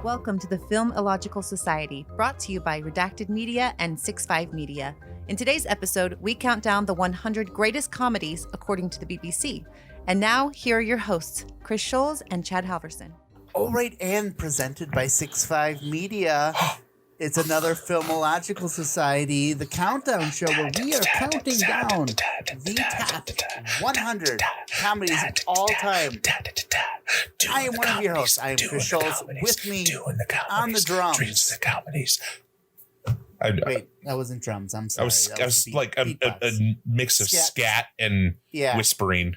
Welcome to the Film Illogical Society, brought to you by Redacted Media and 65 Media. In today's episode, we count down the 100 greatest comedies according to the BBC. And now, here are your hosts, Kris Schulz and Chad Halvorsen. All right, and presented by 65 Media. It's another Filmological Society, the countdown show where we are counting down the top 100 comedies of all time. I am one of your hosts. I am Kris Schulz. With me on the drums. Wait, that wasn't drums. I'm sorry. I was like a mix of scat and whispering.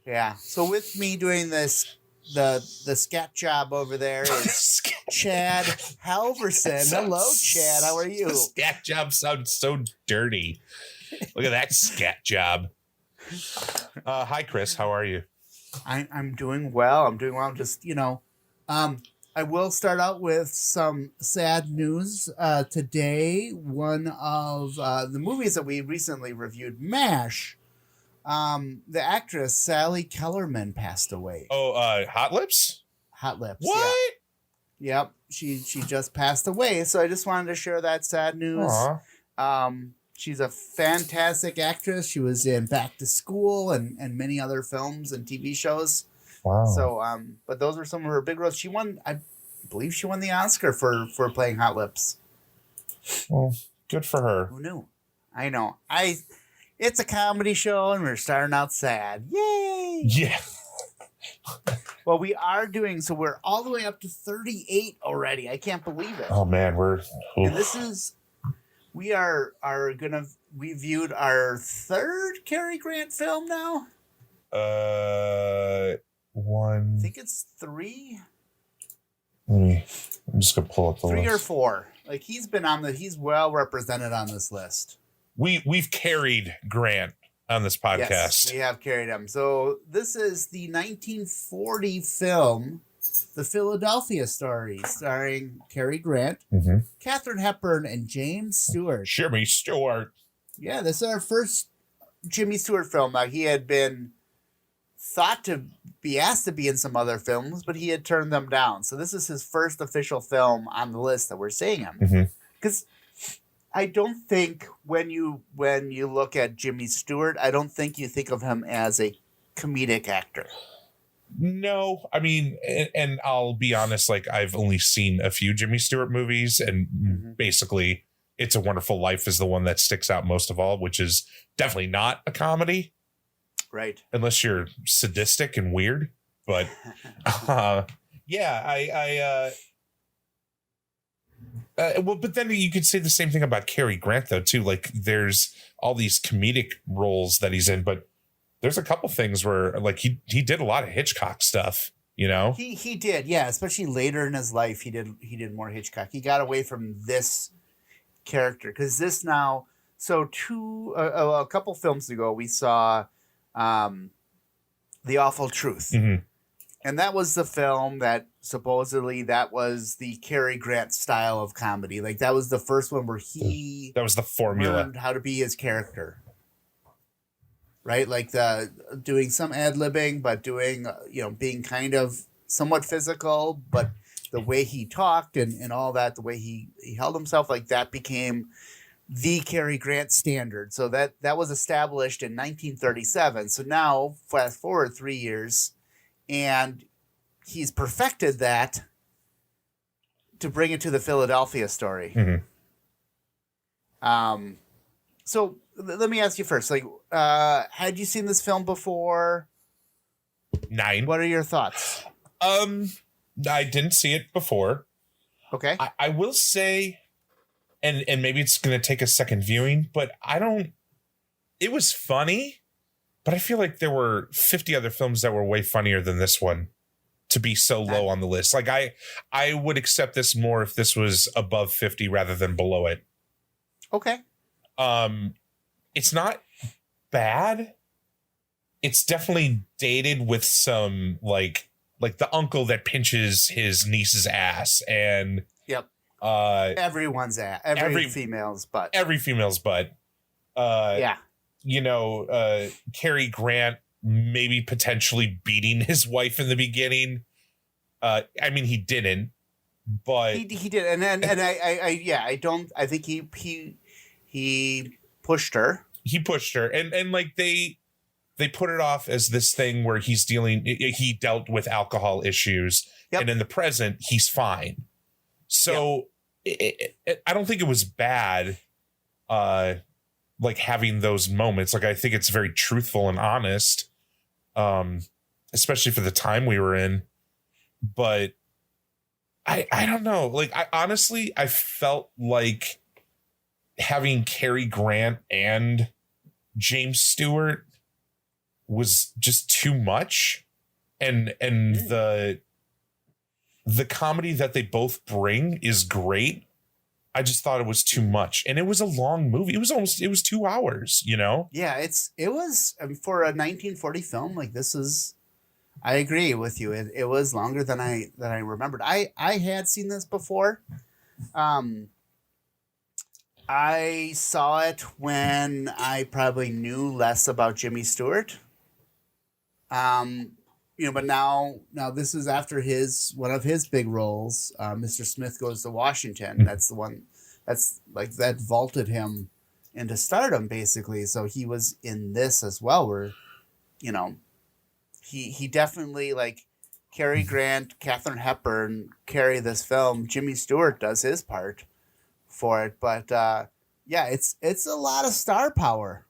Yeah. So with me doing this, the scat job over there is Chad Halvorsen. Hello, Chad. How are you? The scat job sounds so dirty. Look at that scat job. Hi, Kris. How are you? I'm doing well. Just, I will start out with some sad news. Today, one of the movies that we recently reviewed, MASH, the actress Sally Kellerman passed away. Oh, Hot Lips? Hot Lips. What? Yeah. Yep. She just passed away. So I just wanted to share that sad news. She's a fantastic actress. She was in Back to School and many other films and TV shows. Wow. So, but those were some of her big roles. I believe she won the Oscar for playing Hot Lips. Well, good for her. Who knew? I know. It's a comedy show and we're starting out sad. Yay! Yeah. Well, we're all the way up to 38 already. I can't believe it. Oh man, we viewed our third Cary Grant film now. One. I think it's 3. I'm just gonna pull up the 3 list. or 4. Like he's well represented on this list. We've carried Grant on this podcast. Yes, we have carried him. So this is the 1940 film, The Philadelphia Story, starring Cary Grant, Kathreen Hepborn, and James Stewart. Jimmy Stewart. Yeah, this is our first Jimmy Stewart film. Now, he had been thought to be asked to be in some other films, but he had turned them down. So this is his first official film on the list that we're seeing him. Because I don't think when you look at Jimmy Stewart, I don't think you think of him as a comedic actor. No, I mean, and I'll be honest, like I've only seen a few Jimmy Stewart movies, and basically It's a Wonderful Life is the one that sticks out most of all, which is definitely not a comedy. Right. Unless you're sadistic and weird. But but then you could say the same thing about Cary Grant, though, too. Like, there's all these comedic roles that he's in, but there's a couple things where, like, he did a lot of Hitchcock stuff, you know? He did, yeah. Especially later in his life, he did more Hitchcock. He got away from this character because this now. So a couple films ago, we saw The Awful Truth. And that was the film that supposedly that was the Cary Grant style of comedy. Like that was the first one where that was the formula, learned how to be his character. Right? Like doing some ad-libbing, but doing, being kind of somewhat physical, but the way he talked and all that, the way he held himself, like that became the Cary Grant standard. So that was established in 1937. So now fast forward 3 years, and he's perfected that to bring it to the Philadelphia Story. So let me ask you first, like, had you seen this film before? 9. What are your thoughts? I didn't see it before. Okay. I will say, and maybe it's going to take a second viewing, but it was funny. But I feel like there were 50 other films that were way funnier than this one to be so low on the list. Like I would accept this more if this was above 50 rather than below it. Okay. It's not bad. It's definitely dated with some like the uncle that pinches his niece's ass and everyone's ass. Every female's butt. Every female's butt. Yeah. Cary Grant maybe potentially beating his wife in the beginning. I mean, he didn't, But he did, and I think he pushed her. He pushed her, and like they put it off as this thing where he dealt with alcohol issues, and in the present he's fine. So I don't think it was bad, like having those moments. Like I think it's very truthful and honest, especially for the time we were in. But I don't know. Like I honestly felt like having Cary Grant and James Stewart was just too much, and the comedy that they both bring is great. I just thought it was too much, and it was a long movie. It was 2 hours, you know? Yeah, it was for a 1940 film. Like this is, I agree with you. It was longer than I remembered. I had seen this before. I saw it when I probably knew less about Jimmy Stewart. But now this is after one of his big roles, Mr. Smith Goes to Washington. That's the one that vaulted him into stardom, basically. So he was in this as well, where, he definitely, like, Cary Grant, Kathryn Hepburn carry this film. Jimmy Stewart does his part for it, but it's a lot of star power.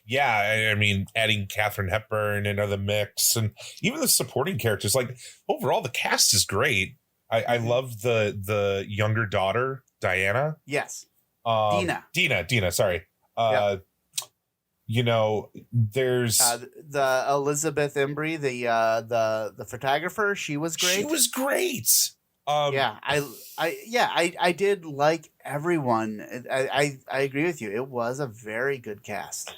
Yeah, I mean, adding Kathryn Hepburn into the mix, and even the supporting characters. Like overall, the cast is great. I love the younger daughter, Diana. Yes, Dina. Sorry. There's the Elizabeth Embry, the photographer. She was great. She was great. I did like everyone. I agree with you. It was a very good cast.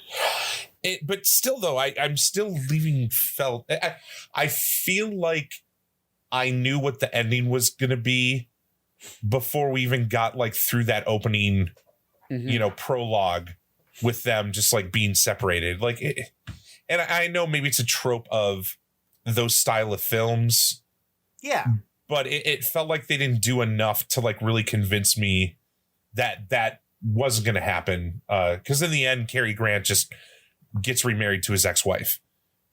But still, though, I'm still leaving felt. I feel like I knew what the ending was going to be before we even got like through that opening, prologue with them just like being separated. Like, and I know maybe it's a trope of those style of films. Yeah. But it felt like they didn't do enough to like really convince me that wasn't going to happen. Because in the end, Cary Grant just gets remarried to his ex-wife,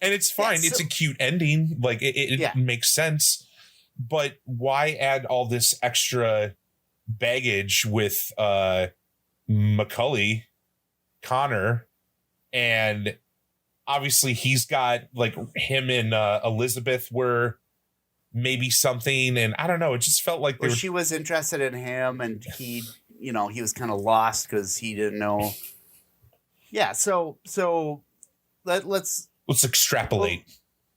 and it's fine. It's a cute ending. Like it makes sense. But why add all this extra baggage with Macaulay Connor, and obviously he's got like him and Elizabeth were maybe something, and I don't know. It just felt like she was interested in him, and he was kind of lost because he didn't know. Yeah, so let's extrapolate.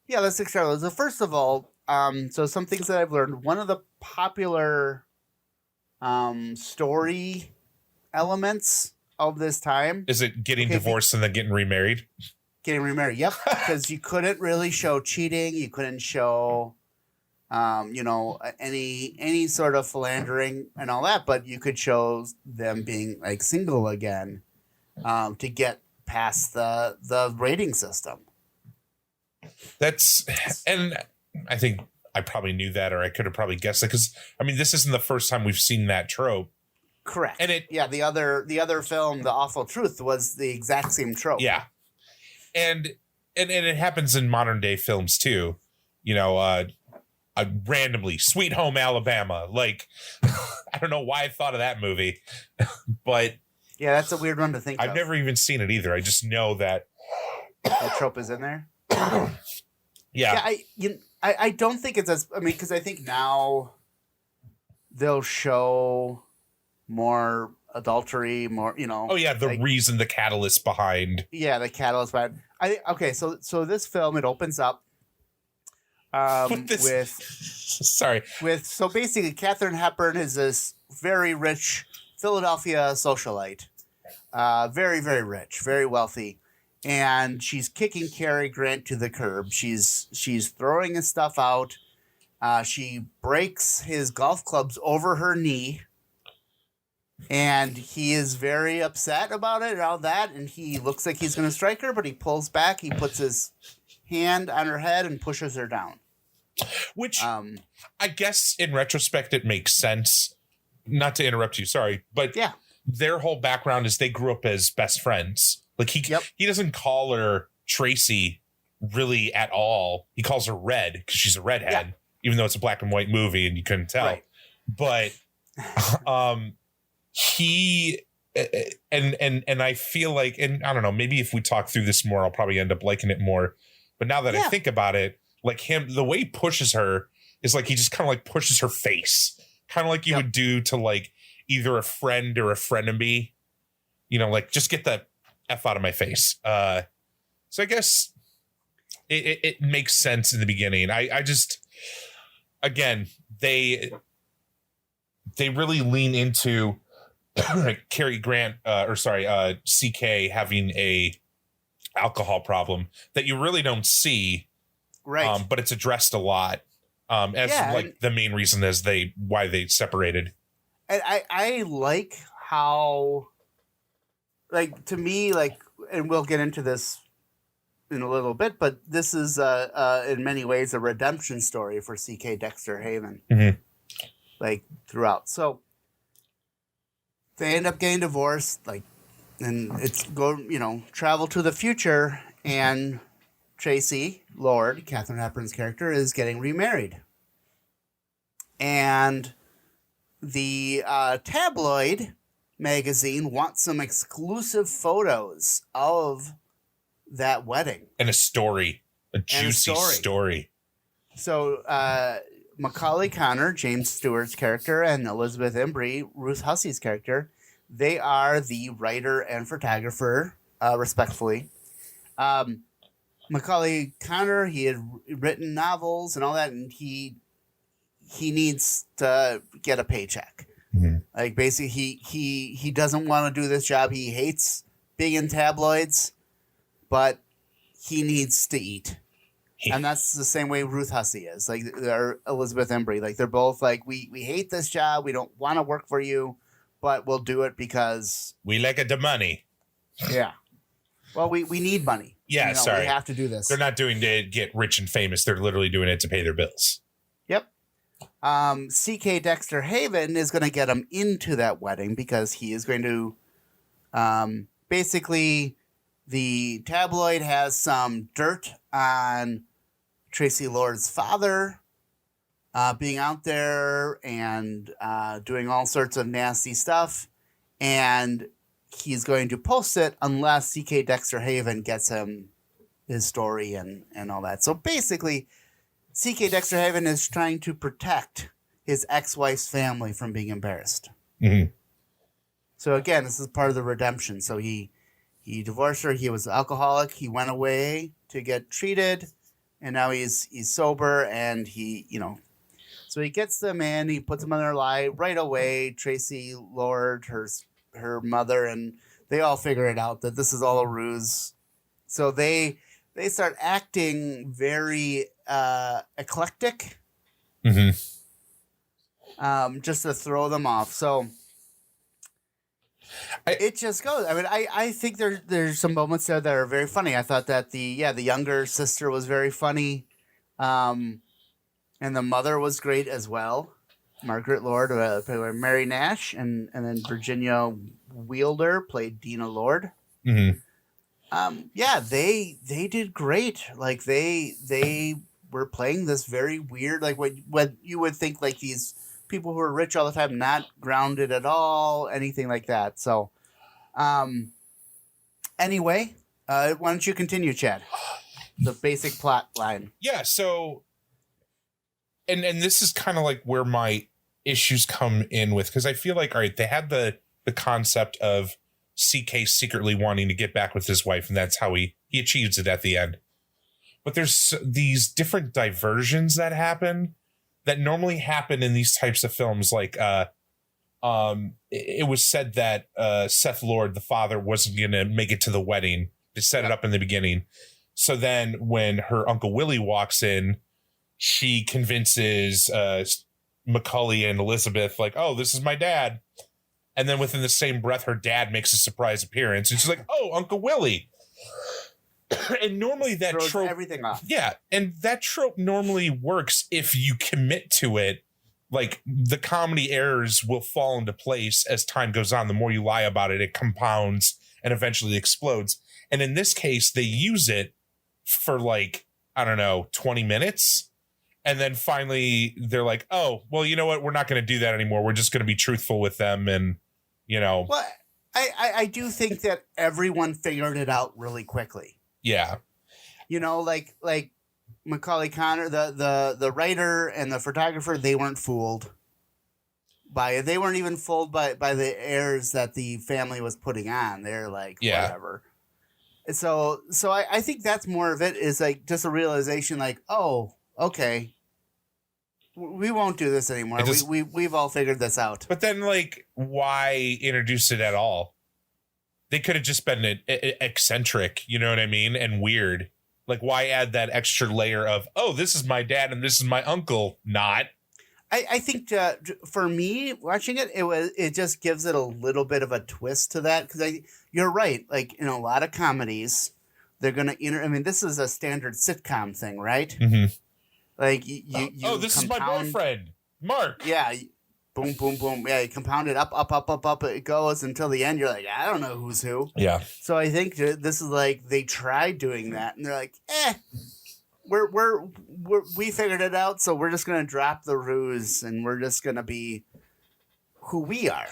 Let's extrapolate. So first of all, so some things that I've learned. One of the popular story elements of this time is it getting divorced and then getting remarried. Getting remarried, yep. Because you couldn't really show cheating. You couldn't show any sort of philandering and all that, but you could show them being like single again, to get past the rating system. And I think I probably knew that, or I could have probably guessed it, because I mean, this isn't the first time we've seen that trope. Correct. And the other film, The Awful Truth, was the exact same trope. Yeah. And it happens in modern day films too. Randomly, Sweet Home Alabama. Like, I don't know why I thought of that movie, but yeah, that's a weird one to think of. I've never even seen it either. I just know that trope is in there. Yeah. I don't think it's as, because I think now they'll show more adultery, more, Oh yeah, reason, the catalyst behind. Yeah, the catalyst behind. So this film, it opens up so basically Kathryn Hepburn is this very rich Philadelphia socialite, very, very rich, very wealthy, and she's kicking Cary Grant to the curb. She's throwing his stuff out. She breaks his golf clubs over her knee, and he is very upset about it and all that, and he looks like he's going to strike her, but he pulls back. He puts his hand on her head and pushes her down. Which I guess in retrospect, it makes sense. Not to interrupt you, sorry, but yeah, their whole background is they grew up as best friends. Like he doesn't call her Tracy really at all. He calls her Red because she's a redhead, even though it's a black and white movie and you couldn't tell. Right. But he and I feel like, and I don't know, maybe if we talk through this more, I'll probably end up liking it more. But now that I think about it, like him, the way he pushes her is like he just kind of like pushes her face, kind of like you would do to like either a friend or a frenemy, like just get the F out of my face. So I guess it makes sense in the beginning. I just, again, they really lean into Cary Grant, CK having a alcohol problem that you really don't see, right? But it's addressed a lot as like the main reason as why they separated. And I like how, like, to me, like, and we'll get into this in a little bit, but this is in many ways a redemption story for CK Dexter Haven, like throughout. So they end up getting divorced, like, and it's travel to the future, and Tracy Lord, Kathryn Hepburn's character, is getting remarried, and the tabloid magazine wants some exclusive photos of that wedding and a story, a juicy story. So Macaulay Connor, James Stewart's character, and Elizabeth Embry, Ruth Hussey's character, they are the writer and photographer, respectfully. Macaulay Connor, he had written novels and all that, and he needs to get a paycheck. Like, basically, he doesn't want to do this job. He hates being in tabloids, but he needs to eat. And that's the same way Ruth Hussey is. Like, they're Elizabeth Embry. Like, they're both like, we hate this job. We don't want to work for you, but we'll do it because we like the money. Yeah. Well, we need money. Yeah, sorry. We have to do this. They're not doing it to get rich and famous. They're literally doing it to pay their bills. Yep. CK Dexter Haven is going to get him into that wedding because he is going to basically, the tabloid has some dirt on Tracy Lord's father being out there and doing all sorts of nasty stuff, and he's going to post it unless CK Dexter Haven gets him his story and all that. So basically, CK Dexter Haven is trying to protect his ex-wife's family from being embarrassed. So again, this is part of the redemption. So he divorced her. He was an alcoholic. He went away to get treated, and now he's sober, and so he gets them in. He puts them on their lie right away. Tracy Lord, her mother, and they all figure it out that this is all a ruse. So they start acting very eclectic, just to throw them off. So it just goes. I mean, I think there's some moments there that are very funny. I thought that the younger sister was very funny, and the mother was great as well. Margaret Lord played by Mary Nash, and then Virginia Wielder played Dina Lord. They did great. Like they were playing this very weird, like what you would think, like these people who are rich all the time, not grounded at all, anything like that. So, anyway, why don't you continue, Chad? The basic plot line. Yeah. So, and this is kind of like where my issues come in with, because I feel like, all right, they had the concept of CK secretly wanting to get back with his wife, and that's how he achieves it at the end. But there's these different diversions that happen that normally happen in these types of films. Like, it was said that Seth Lord, the father, wasn't going to make it to the wedding. They set it up in the beginning. So then when her Uncle Willie walks in, she convinces Macaulay and Elizabeth, like, oh, this is my dad. And then within the same breath, her dad makes a surprise appearance. And she's like, oh, Uncle Willie. And normally that throws trope, everything off. yeah, and that trope normally works if you commit to it. Like the comedy errors will fall into place as time goes on. The more you lie about it, it compounds and eventually explodes. And in this case, they use it for like, I don't know, 20 minutes. And then finally they're like, oh, well, you know what? We're not going to do that anymore. We're just going to be truthful with them. And, you know. Well, I do think that everyone figured it out really quickly. Yeah. You know, like Macaulay Connor, the writer and the photographer, they weren't fooled by it. They weren't even fooled by the airs that the family was putting on. They're like, whatever. And so I think that's more of it, is like just a realization like, oh, okay, we won't do this anymore. We've all figured this out. But then, like, why introduce it at all? They could have just been eccentric, you know what I mean? And weird. Like, why add that extra layer of, oh, this is my dad and this is my uncle? Not. I think for me watching it, it just gives it a little bit of a twist to that, because you're right. Like in a lot of comedies, they're gonna I mean, this is a standard sitcom thing, right? Mm-hmm. Like you this is my boyfriend, Mark. Yeah. Boom, boom, boom. Yeah, you compound it up. It goes until the end. You're like, I don't know who's who. Yeah. So I think this is like they tried doing that, and they're like, we figured it out. So we're just gonna drop the ruse, and we're just gonna be who we are.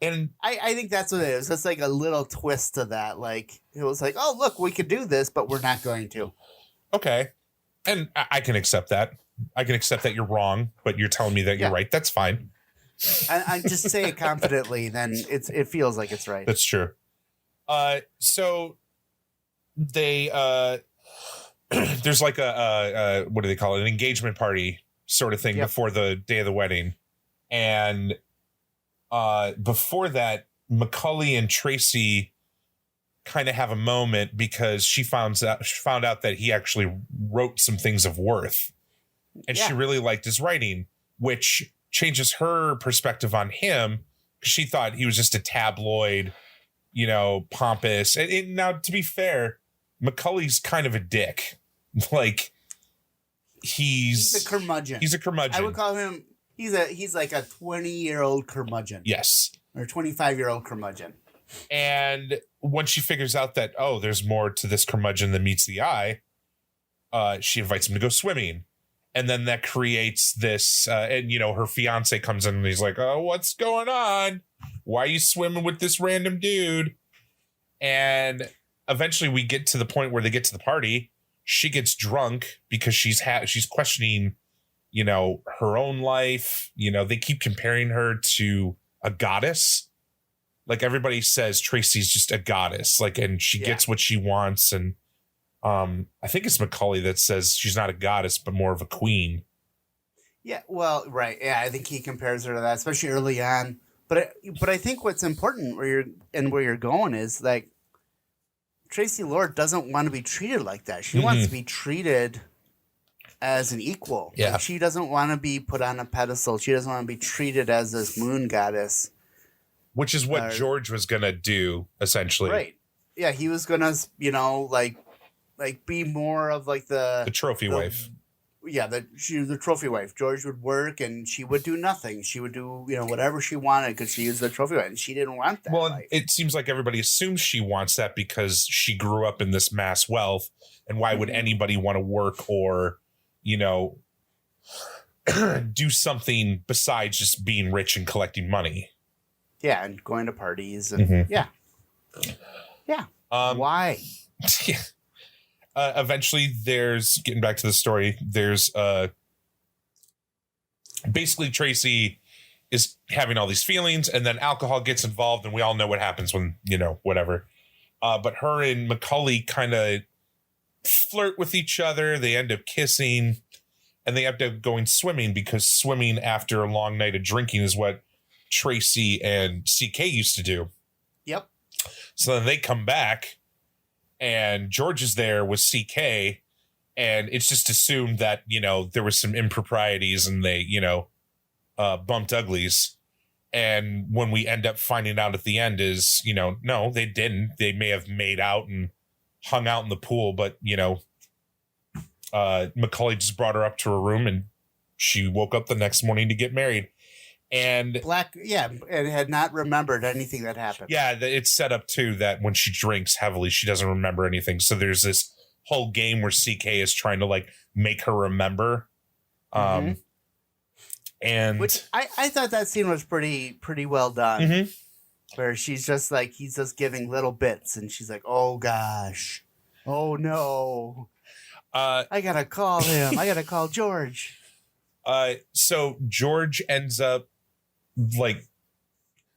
And I think that's what it is. It's like a little twist to that. Like it was like, oh look, we could do this, but we're not going to. Okay, and I can accept that. I can accept that you're wrong, but you're telling me that you're right. That's fine. I just say it confidently, then it feels like it's right. That's true. So they there's like a what do they call it? An engagement party sort of thing before the day of the wedding, and before that, Macaulay and Tracy kind of have a moment because she found out that he actually wrote some things of worth. And she really liked his writing, which changes her perspective on him, because she thought he was just a tabloid, you know, pompous. And now, to be fair, Macaulay's kind of a dick. Like, he's a curmudgeon. He's a curmudgeon. I would call him. He's like a 20-year-old curmudgeon. Yes. Or 25-year-old curmudgeon. And when she figures out that, oh, there's more to this curmudgeon than meets the eye, she invites him to go swimming. And then that creates this, and, you know, her fiance comes in and he's like, oh, what's going on? Why are you swimming with this random dude? And eventually we get to the point where they get to the party. She gets drunk because she's questioning, you know, her own life. You know, they keep comparing her to a goddess. Like everybody says Tracy's just a goddess, like, and she gets what she wants. And I think it's Macaulay that says she's not a goddess, but more of a queen. Yeah, well, right. Yeah, I think he compares her to that, especially early on. But I think what's important where you're going is like Tracy Lord doesn't want to be treated like that. She wants to be treated as an equal. Yeah. Like, she doesn't want to be put on a pedestal. She doesn't want to be treated as this moon goddess. Which is what George was going to do, essentially. Right. Yeah, he was going to, you know, like be more of like the trophy wife. Yeah, she was the trophy wife. George would work and she would do nothing. She would do, you know, whatever she wanted because she was the trophy wife, and she didn't want that. Well, life. It seems like everybody assumes she wants that because she grew up in this mass wealth, and why would anybody want to work or, you know, do something besides just being rich and collecting money? Yeah, and going to parties and yeah. Why? Yeah. Eventually, getting back to the story, there's basically Tracy is having all these feelings, and then alcohol gets involved, and we all know what happens when, you know, whatever. But her and Macaulay kind of flirt with each other. They end up kissing, and they end up going swimming, because swimming after a long night of drinking is what Tracy and CK used to do. Yep. So then they come back, and George is there with CK, and it's just assumed that, you know, there was some improprieties and they, you know, bumped uglies. And when we end up finding out at the end is, you know, no, they didn't. They may have made out and hung out in the pool, but Macaulay just brought her up to her room and she woke up the next morning to get married. And and had not remembered anything that happened. Yeah, it's set up too that when she drinks heavily, she doesn't remember anything. So there's this whole game where CK is trying to like make her remember. And which I thought that scene was pretty well done. Where she's just like, he's just giving little bits and she's like, oh gosh, oh no, I gotta call him. I gotta call George. So George ends up like,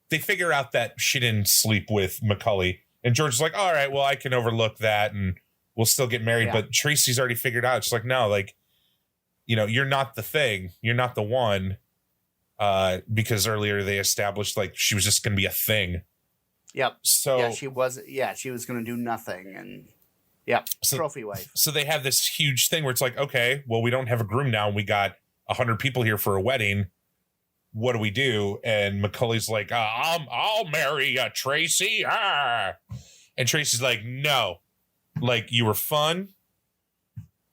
they figure out that she didn't sleep with Macaulay, and George's like, all right, well, I can overlook that and we'll still get married. Yeah. But Tracy's already figured out. She's like, no, like, you're not the thing. You're not the one. Because earlier they established like she was just going to be a thing. Yep. So yeah, she was going to do nothing. And trophy wife. So they have this huge thing where it's like, okay, well, we don't have a groom now. We got 100 people here for a wedding. What do we do? And Macaulay's like, I'll marry Tracy. And Tracy's like, no, like, you were fun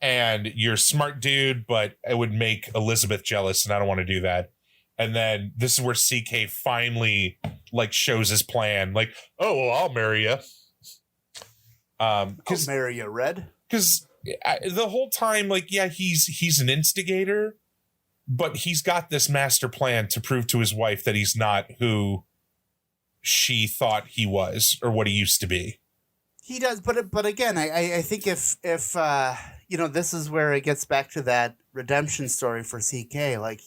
and you're a smart dude, but it would make Elizabeth jealous. And I don't want to do that. And then this is where CK finally like shows his plan. Like, oh, well, I'll marry you. I'll marry you, Red. Because the whole time, like, yeah, he's an instigator, but he's got this master plan to prove to his wife that he's not who she thought he was or what he used to be. He does, but again, I think if this is where it gets back to that redemption story for CK. Like,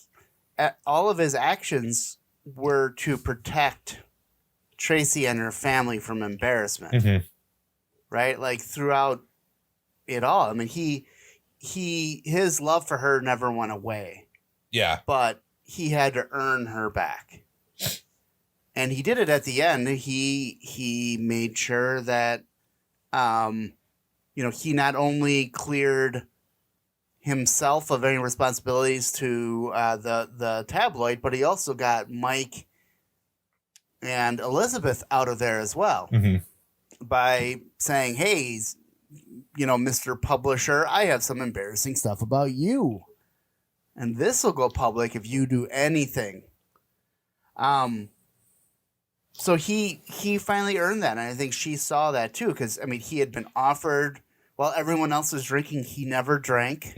all of his actions were to protect Tracy and her family from embarrassment, right? Like, throughout it all. I mean, his love for her never went away. Yeah. But he had to earn her back. And he did it at the end. He made sure that, he not only cleared himself of any responsibilities to the tabloid, but he also got Mike and Elizabeth out of there as well by saying, hey, Mr. Publisher, I have some embarrassing stuff about you. And this will go public if you do anything. So he finally earned that. And I think she saw that too. Because, I mean, he had been offered, while everyone else was drinking, he never drank.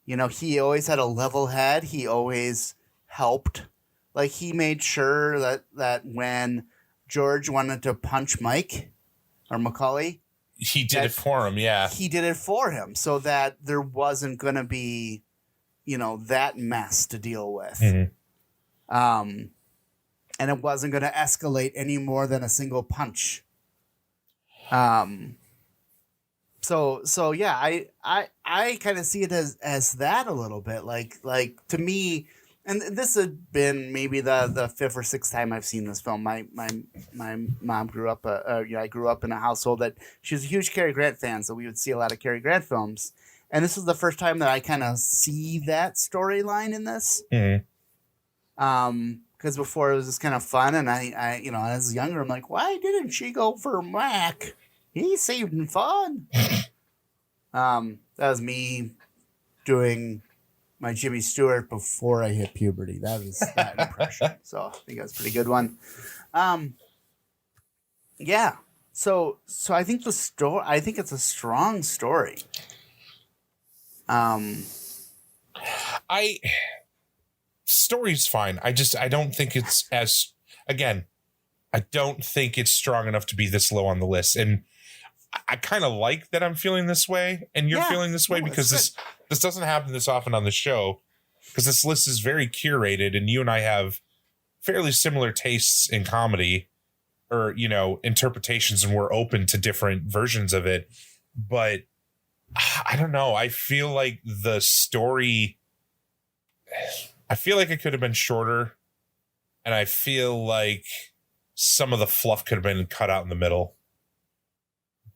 He always had a level head. He always helped. Like, he made sure that when George wanted to punch Mike or Macaulay, he did it for him. Yeah. He did it for him so that there wasn't going to be, that mess to deal with. And it wasn't going to escalate any more than a single punch. So yeah, I kind of see it as that a little bit, like to me, and this had been maybe the fifth or sixth time I've seen this film. My mom grew up, I grew up in a household that she was a huge Cary Grant fan, so we would see a lot of Cary Grant films. And this is the first time that I kind of see that storyline in this. Because before it was just kind of fun, and I as younger, I'm like, why didn't she go for Mac? He seemed fun. That was me doing my Jimmy Stewart before I hit puberty. That was that impression. So I think that's a pretty good one. Yeah. So I think it's a strong story. Story's fine. I don't think it's I don't think it's strong enough to be this low on the list. And I kind of like that I'm feeling this way and you're feeling this way, because this doesn't happen this often on the show, because this list is very curated and you and I have fairly similar tastes in comedy or, interpretations, and we're open to different versions of it. But I don't know. I feel like the story, it could have been shorter, and I feel like some of the fluff could have been cut out in the middle.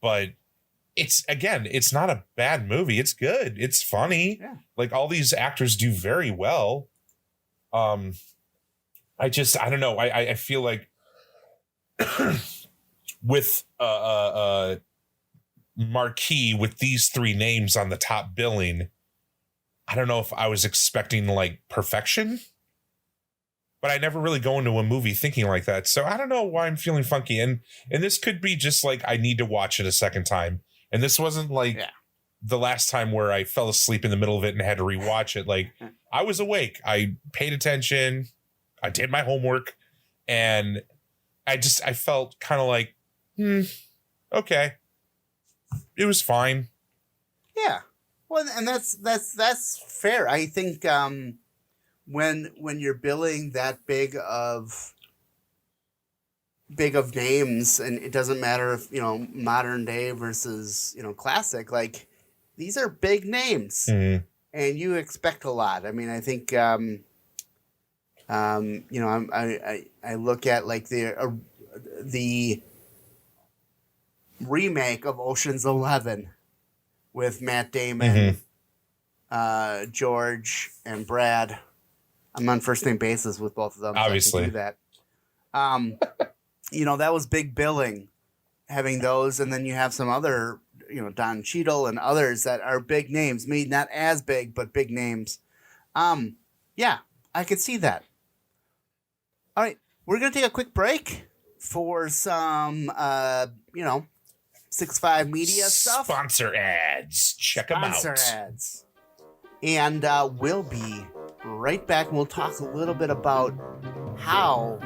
But it's not a bad movie. It's good. It's funny. Yeah. Like, all these actors do very well. I don't know. I feel like with marquee with these three names on the top billing, I don't know if I was expecting like perfection, but I never really go into a movie thinking like that. So I don't know why I'm feeling funky. And this could be just like, I need to watch it a second time. And this wasn't like the last time where I fell asleep in the middle of it and had to rewatch it. Like, I was awake. I paid attention. I did my homework. And I felt kind of like, okay. It was fine. Yeah. Well, and that's fair. I think when you're billing that big of names, and it doesn't matter if, modern day versus, classic, like, these are big names, and you expect a lot. I mean, I think I look at like the remake of Ocean's 11 with Matt Damon, George, and Brad. I'm on first name basis with both of them. Obviously, so I can do that. That was big billing, having those, and then you have some other, Don Cheadle and others that are big names. Maybe not as big, but big names. Yeah, I could see that. All right, we're gonna take a quick break for some, 6-5 Media stuff. Sponsor ads. Check them out. Sponsor ads. And we'll be right back, and we'll talk a little bit about how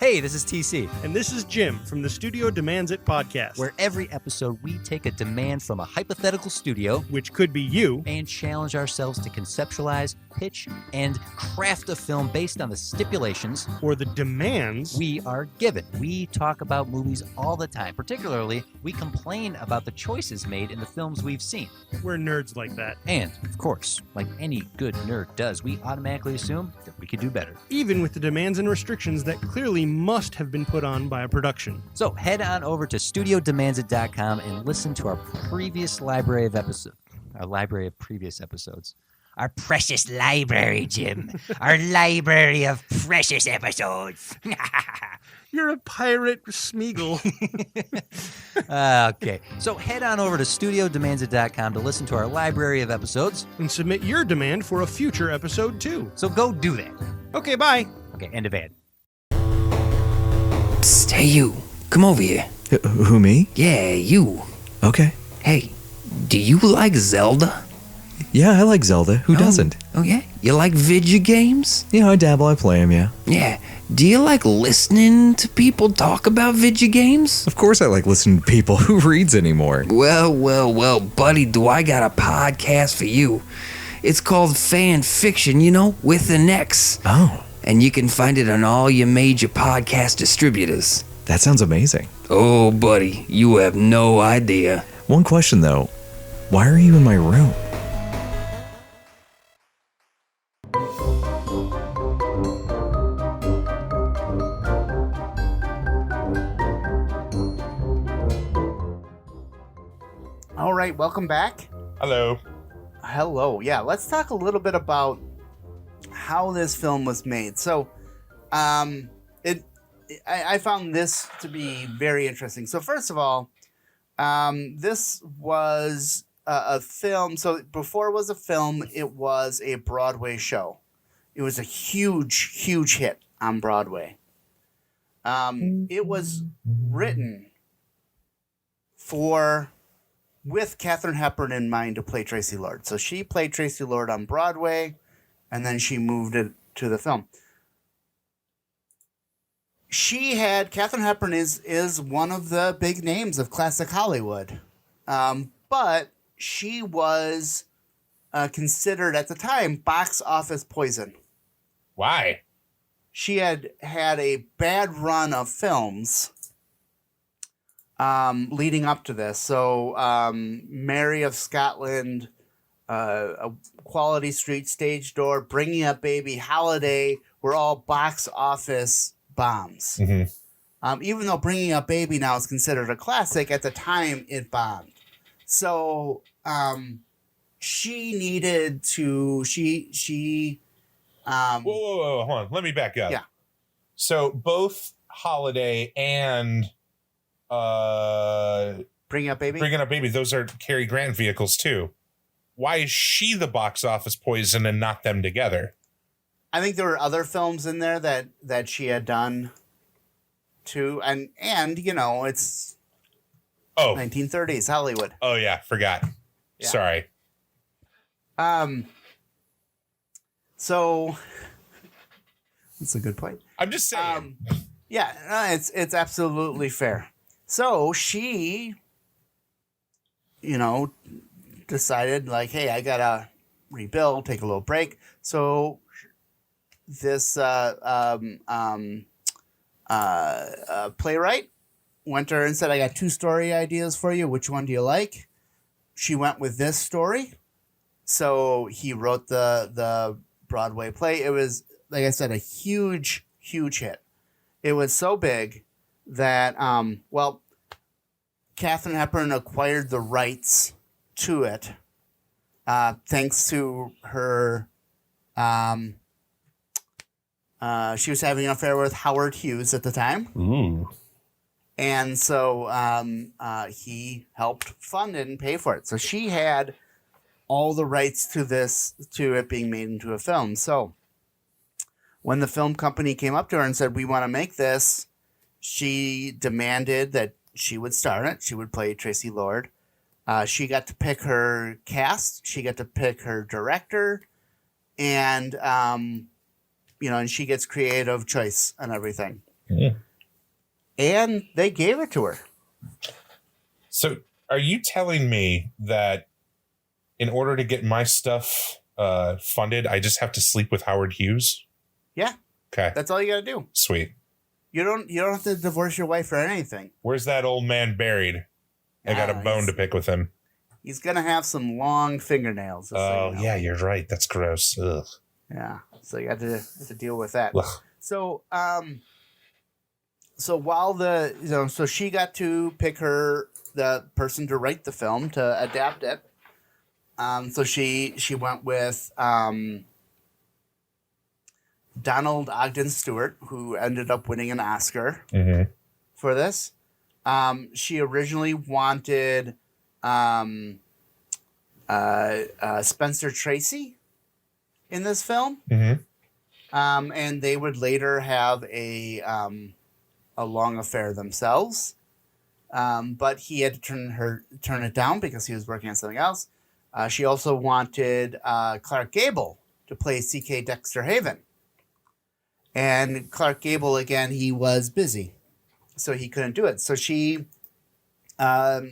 Hey, this is TC. And this is Jim from the Studio Demands It podcast, Where every episode we take a demand from a hypothetical studio, which could be you, and challenge ourselves to conceptualize, pitch, and craft a film based on the stipulations or the demands we are given. We talk about movies all the time. Particularly, we complain about the choices made in the films we've seen. We're nerds like that. And, of course, like any good nerd does, we automatically assume that we could do better. Even with the demands and restrictions that clearly must have been put on by a production. So head on over to studiodemandsit.com and listen to our previous library of episodes. Our library of previous episodes. Our precious library, Jim. Our library of precious episodes. You're a pirate, Smeagol. Okay, so head on over to studiodemandsit.com to listen to our library of episodes. And submit your demand for a future episode, too. So go do that. Okay, bye. Okay, end of ad. Psst, hey you, come over here. Who, me? Yeah, you. Okay. Hey, do you like Zelda? Yeah, I like Zelda. Who doesn't? Oh yeah? You like video games? Yeah, I dabble, I play them, yeah. Yeah. Do you like listening to people talk about video games? Of course I like listening to people. Who reads anymore? Well, buddy, do I got a podcast for you. It's called Fan Fiction, with an X. Oh. And you can find it on all your major podcast distributors. That sounds amazing. Oh, buddy, you have no idea. One question, though. Why are you in my room? All right, welcome back. Hello. Hello. Yeah, let's talk a little bit about how this film was made. So, I found this to be very interesting. So, first of all, this was a film. So, before it was a film, it was a Broadway show. It was a huge, huge hit on Broadway. It was written with Kathryn Hepburn in mind to play Tracy Lord. So she played Tracy Lord on Broadway, and then she moved it to the film. Kathryn Hepburn is one of the big names of classic Hollywood. But she was considered at the time box office poison. Why? She had a bad run of films leading up to this. So Mary of Scotland, A Quality Street, Stage Door, Bringing Up Baby, Holiday were all box office bombs. Mm-hmm. Even though Bringing Up Baby now is considered a classic, at the time it bombed. So she needed to... Whoa, hold on. Let me back up. Yeah. So both Holiday and Bring Up Baby. Bringing Up Baby, those are Cary Grant vehicles too. Why is she the box office poison and not them together? I think there were other films in there that she had done too, and it's 1930s Hollywood. Oh yeah, forgot. Yeah. Sorry. So that's a good point. I'm just saying. It's absolutely fair. So she, decided like, hey, I gotta rebuild, take a little break. So this playwright went to her and said, I got 2 story ideas for you. Which one do you like? She went with this story. So he wrote the Broadway play. It was, like I said, a huge, huge hit. It was so big that, Kathryn Hepburn acquired the rights to it thanks to her. She was having an affair with Howard Hughes at the time. Ooh. And so he helped fund it and pay for it. So she had all the rights to it being made into a film. So when the film company came up to her and said, we want to make this, she demanded that she would star in it. She would play Tracy Lord. She got to pick her cast. She got to pick her director. And, and she gets creative choice and everything. Yeah. And they gave it to her. So are you telling me that in order to get my stuff funded, I just have to sleep with Howard Hughes? Yeah. Okay. That's all you got to do. Sweet. You don't have to divorce your wife or anything. Where's that old man buried? I got a bone to pick with him. He's going to have some long fingernails. Oh, yeah, you're right. That's gross. Ugh. Yeah. So you have to deal with that. Ugh. So, so while so she got to pick the person to write the film, to adapt it. So she went with Donald Ogden Stewart, who ended up winning an Oscar for this. She originally wanted Spencer Tracy in this film. And they would later have a long affair themselves. But he had to turn it down because he was working on something else. She also wanted Clark Gable to play C.K. Dexter Haven. And Clark Gable, again, he was busy, so he couldn't do it. So she had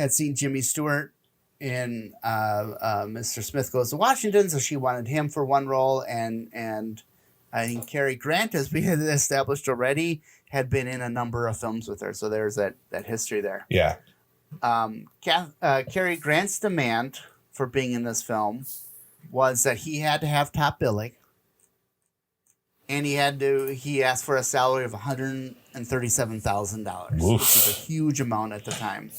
seen Jimmy Stewart in Mr. Smith Goes to Washington, so she wanted him for one role. And I think Cary Grant, as we had established already, had been in a number of films with her. So there's that history there. Yeah. Cary Grant's demand for being in this film was that he had to have top billing. And he asked for a salary of $137,000, which is a huge amount at the time.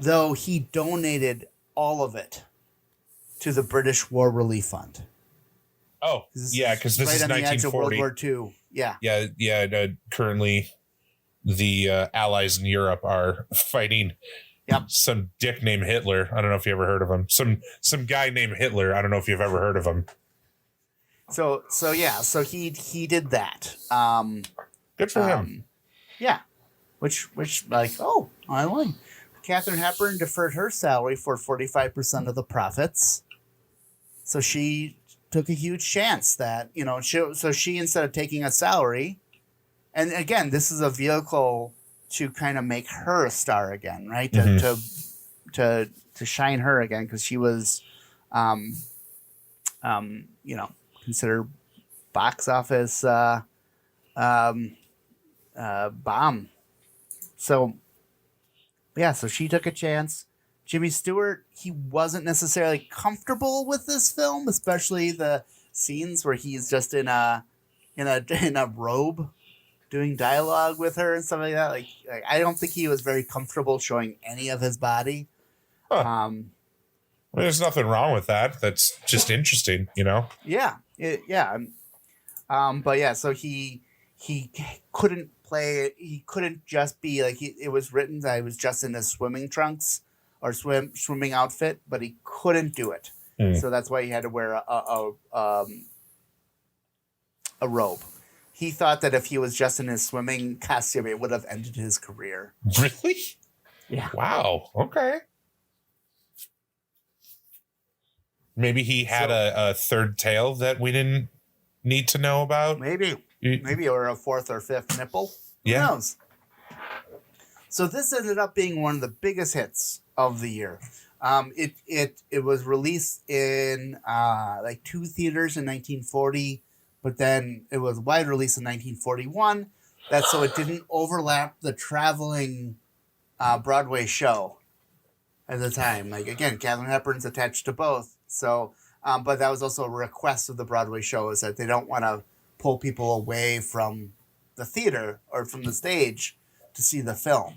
Though he donated all of it to the British War Relief Fund. Oh, yeah, because this is right on the edge of 1940. World War II. Yeah. Yeah. Currently, the Allies in Europe are fighting some dick named Hitler. I don't know if you ever heard of him. Some guy named Hitler. I don't know if you've ever heard of him. So he did that. Good for him. Yeah. Which like, I like. Kathryn Hepburn deferred her salary for 45% of the profits. So she took a huge chance that, she instead of taking a salary, and again, this is a vehicle to kind of make her a star again, right? To shine her again, because she was considered box office bomb. So she took a chance. Jimmy Stewart, he wasn't necessarily comfortable with this film, especially the scenes where he's just in a robe doing dialogue with her and stuff like that. Like I don't think he was very comfortable showing any of his body. Huh. There's nothing wrong with that. That's just interesting, Yeah. But yeah, so he couldn't play it. He couldn't just be like it was written that he was just in his swimming trunks or swimming outfit, but he couldn't do it. So that's why he had to wear a robe. He thought that if he was just in his swimming costume, it would have ended his career. Really? Yeah. Wow. Okay. Maybe he had a third tail that we didn't need to know about. Maybe, or a fourth or fifth nipple. Yeah. Who knows? So this ended up being one of the biggest hits of the year. It was released in like 2 theaters in 1940, but then it was wide release in 1941. That's so it didn't overlap the traveling Broadway show at the time. Like again, Katharine Hepburn's attached to both. So, but that was also a request of the Broadway show, is that they don't want to pull people away from the theater or from the stage to see the film.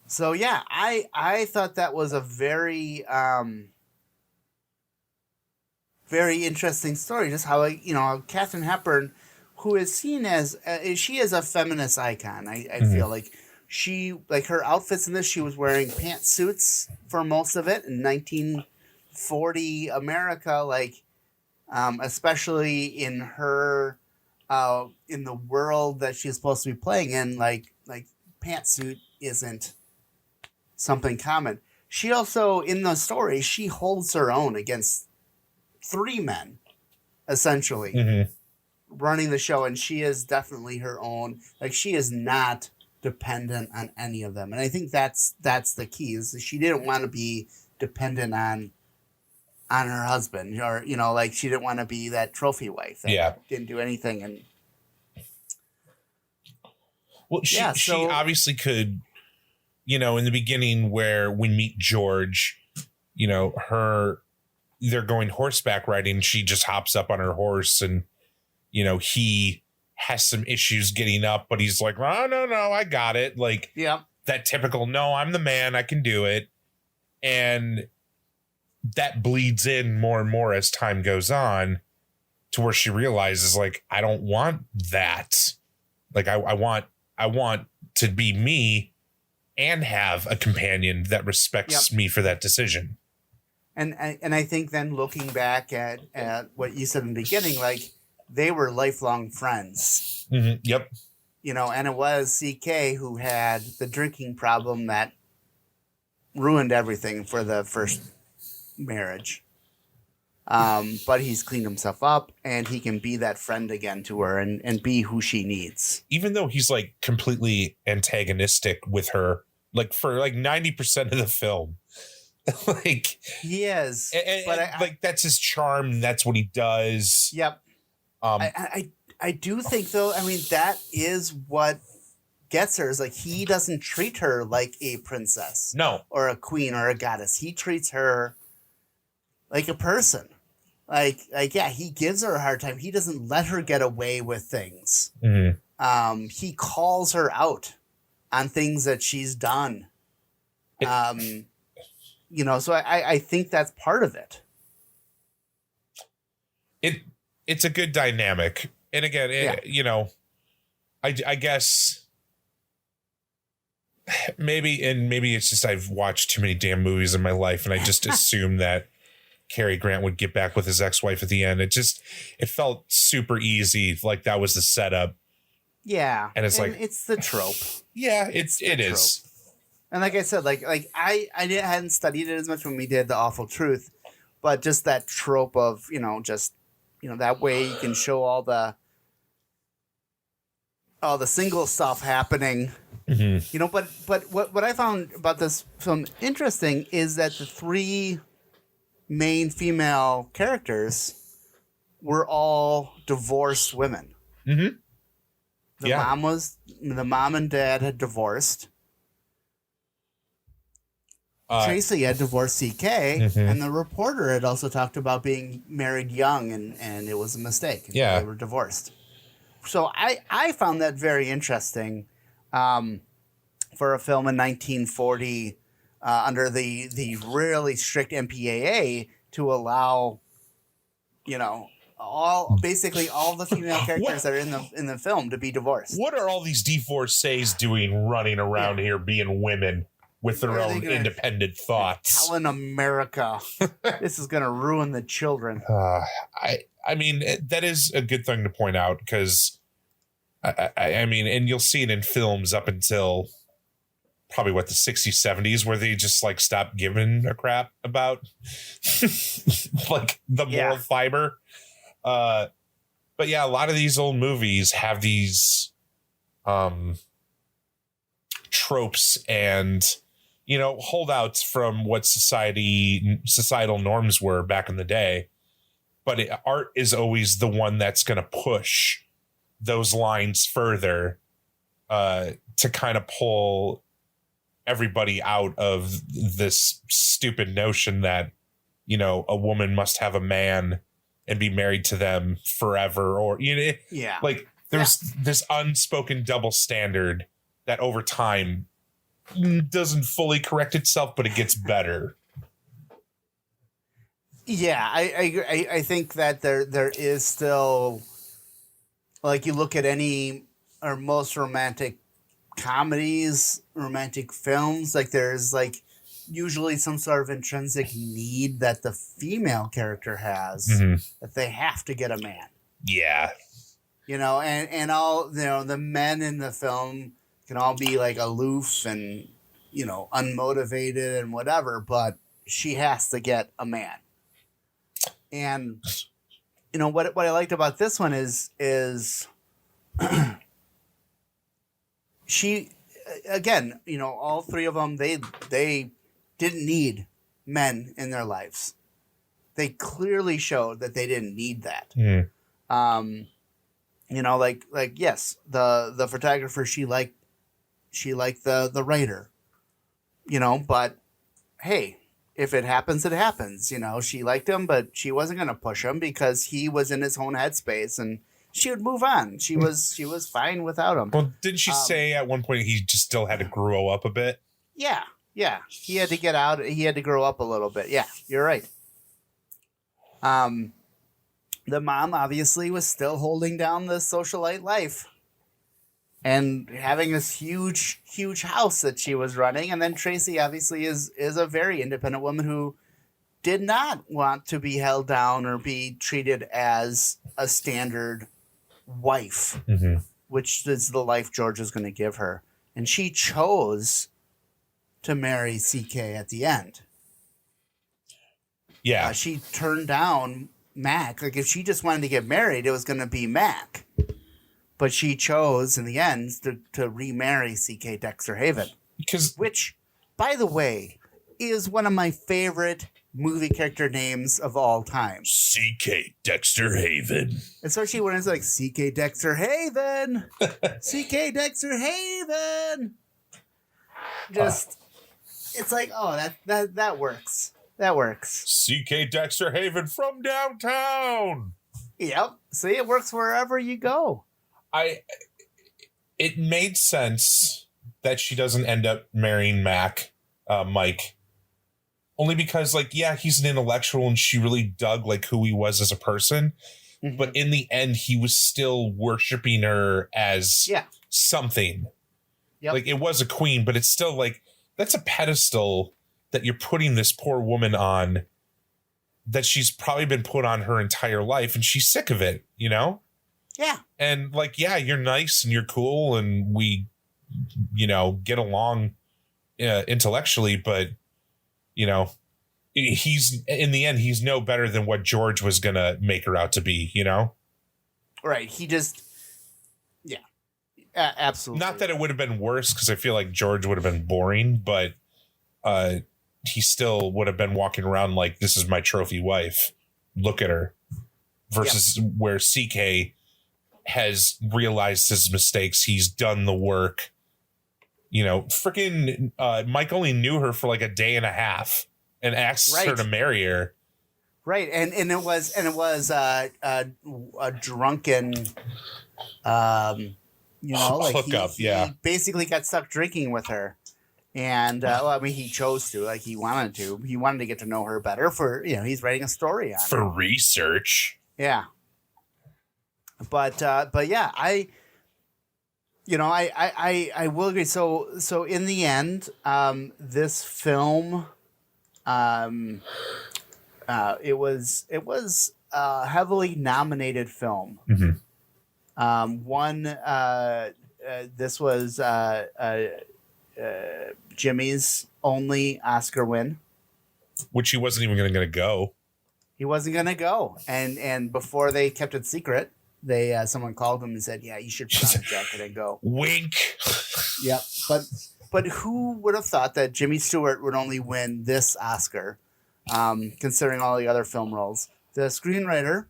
So yeah, I thought that was a very very interesting story. Just how Katharine Hepburn, who is seen as she is a feminist icon. I feel like she her outfits in this. She was wearing pantsuits for most of it in 1940 America. Especially in her in the world that she's supposed to be playing in, like pantsuit isn't something common. She also, in the story, she holds her own against 3 men, essentially, running the show, and she is definitely her own. Like, she is not dependent on any of them, and I think that's the key. Is she didn't want to be dependent on her husband, or she didn't want to be that trophy wife that didn't do anything. And well, she obviously could. In the beginning where we meet George, they're going horseback riding. She just hops up on her horse and, he has some issues getting up, but he's like, oh, no, I got it. Like that typical, no, I'm the man, I can do it. And that bleeds in more and more as time goes on to where she realizes, like, I don't want that. Like, I want to be me and have a companion that respects me for that decision. And I think then looking back at what you said in the beginning, like they were lifelong friends. Mm-hmm. Yep. And it was CK who had the drinking problem that ruined everything for the first marriage. But he's cleaned himself up and he can be that friend again to her and be who she needs. Even though he's like completely antagonistic with her, like for like 90% of the film. Like he is, but I that's his charm. That's what he does. Yep. I do think though. I mean, that is what gets her. Is like he doesn't treat her like a princess, or a queen or a goddess. He treats her like a person. Like he gives her a hard time. He doesn't let her get away with things. Mm-hmm. He calls her out on things that she's done. So I think that's part of it. It's a good dynamic. And again, I guess maybe it's just I've watched too many damn movies in my life and I just assume that Cary Grant would get back with his ex-wife at the end. It felt super easy. Like that was the setup. Yeah. And it's it's the trope. Yeah, it is. And like I said, I hadn't studied it as much when we did The Awful Truth, but just that trope of, that way you can show all the single stuff happening. Mm-hmm. But what I found about this film interesting is that the 3 main female characters were all divorced women. Mm-hmm. The mom and dad had divorced. Tracy had divorced CK, and the reporter had also talked about being married young, and it was a mistake. Yeah. They were divorced. So I found that very interesting for a film in 1940 under the really strict MPAA to allow you know, basically all the female characters that are in the film to be divorced. What are all these divorcees doing running around here being women with their own independent thoughts? Telling America this is going to ruin the children. I mean, that is a good thing to point out because, I mean, and you'll see it in films up until probably the 60s, 70s, where they just like stopped giving a crap about like the moral fiber. But yeah, a lot of these old movies have these tropes and, you know, holdouts from what societal norms were back in the day. But art is always the one that's going to push those lines further to kind of pull everybody out of this stupid notion that, you know, a woman must have a man and be married to them forever, or, you know, like there's this unspoken double standard that over time doesn't fully correct itself, but it gets better. Yeah, I think that there is still, like, you look at any or most romantic comedies, romantic films, like there's like usually some sort of intrinsic need that the female character has, that they have to get a man. Yeah. You know, and all, you know, the men in the film can all be like aloof and, you know, unmotivated and whatever, but she has to get a man. And, you know, what I liked about this one is she, again, you know, all three of them, they didn't need men in their lives. They clearly showed that they didn't need that. You know, like yes, the photographer, she liked the writer, you know, but hey, if it happens, it happens. You know, she liked him, but she wasn't going to push him because he was in his own headspace, and she would move on. She was fine without him. Well, didn't she say at one point he just still had to grow up a bit? Yeah. He had to get out. He had to grow up a little bit. Yeah, you're right. The mom obviously was still holding down the socialite life and having this huge house that she was running. And then Tracy obviously is a very independent woman who did not want to be held down or be treated as a standard wife, which is the life George is going to give her. And she chose to marry CK at the end. Yeah. She turned down Mac. Like, if she just wanted to get married, it was going to be Mac. But she chose in the end to remarry CK Dexter Haven. Which, by the way, is one of my favorite movie character names of all time. CK Dexter Haven. Especially when it's like CK Dexter Haven. CK Dexter Haven. Just, it's like, oh, that works. That works. CK Dexter Haven from downtown. Yep. See, it works wherever you go. It made sense that she doesn't end up marrying Mike. Only because, like, yeah, he's an intellectual and she really dug, like, who he was as a person. But in the end, he was still worshiping her as something. Yep. Like, it was a queen, but it's still, like, that's a pedestal that you're putting this poor woman on that she's probably been put on her entire life, and she's sick of it, you know? Yeah. And, like, yeah, you're nice and you're cool and we, you know, get along intellectually, but, you know, he's, in the end, he's no better than what George was going to make her out to be, you know? Right. He just, yeah. Absolutely. Not that it would have been worse, because I feel like George would have been boring, but he still would have been walking around like, this is my trophy wife. Look at her. Versus where CK has realized his mistakes. He's done the work. You know, freaking Mike only knew her for like a day and a half and asked her to marry her. Right. And it was a drunken, you know, like hookup. he basically got stuck drinking with her. And well, I mean, he chose to, like, he wanted to get to know her better for, he's writing a story on For her. research. Yeah. But yeah, I will agree. So in the end, this film, it was a heavily nominated film. This was Jimmy's only Oscar win, which he wasn't even going to go. He wasn't going to go, and before they kept it secret, someone called him and said, "Yeah, you should put on a jacket and go." Wink. Yep, but who would have thought that Jimmy Stewart would only win this Oscar, considering all the other film roles? The screenwriter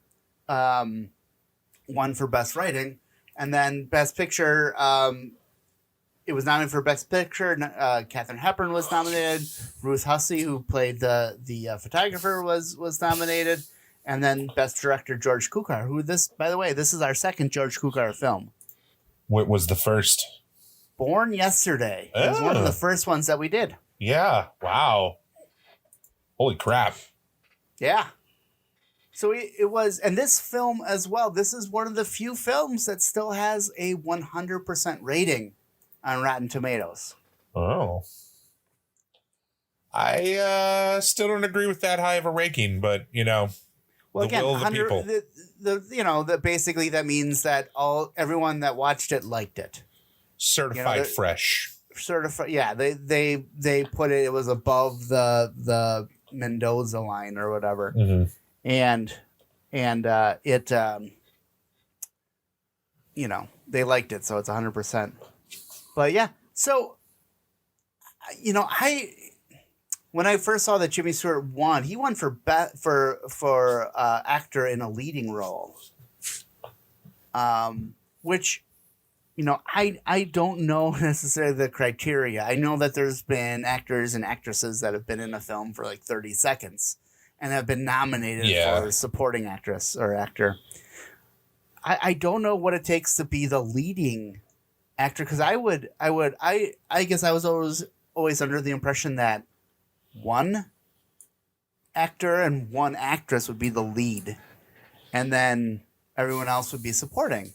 won for Best Writing, and then Best Picture. It was nominated for Best Picture. Kathreen Hepborn was nominated. Ruth Hussey, who played the photographer, was nominated. And then Best Director, George Cukor, who by the way, this is our second George Cukor film. What was the first? Born Yesterday. It was one of the first ones that we did. Yeah. Wow. Holy crap. Yeah. So it was, and this film as well, this is one of the few films that still has a 100% rating on Rotten Tomatoes. Oh. I still don't agree with that high of a ranking, but well, the again, will of the people. Basically that means that everyone that watched it liked it. Certified fresh. Certified, yeah. They put it was above the Mendoza line or whatever, and it they liked it, so it's 100%. But yeah, so when I first saw that Jimmy Stewart won, he won for actor in a leading role, which I don't know necessarily the criteria. I know that there's been actors and actresses that have been in a film for like 30 seconds and have been nominated for supporting actress or actor. I don't know what it takes to be the leading actor, because I guess I was always under the impression that one actor and one actress would be the lead, and then everyone else would be supporting.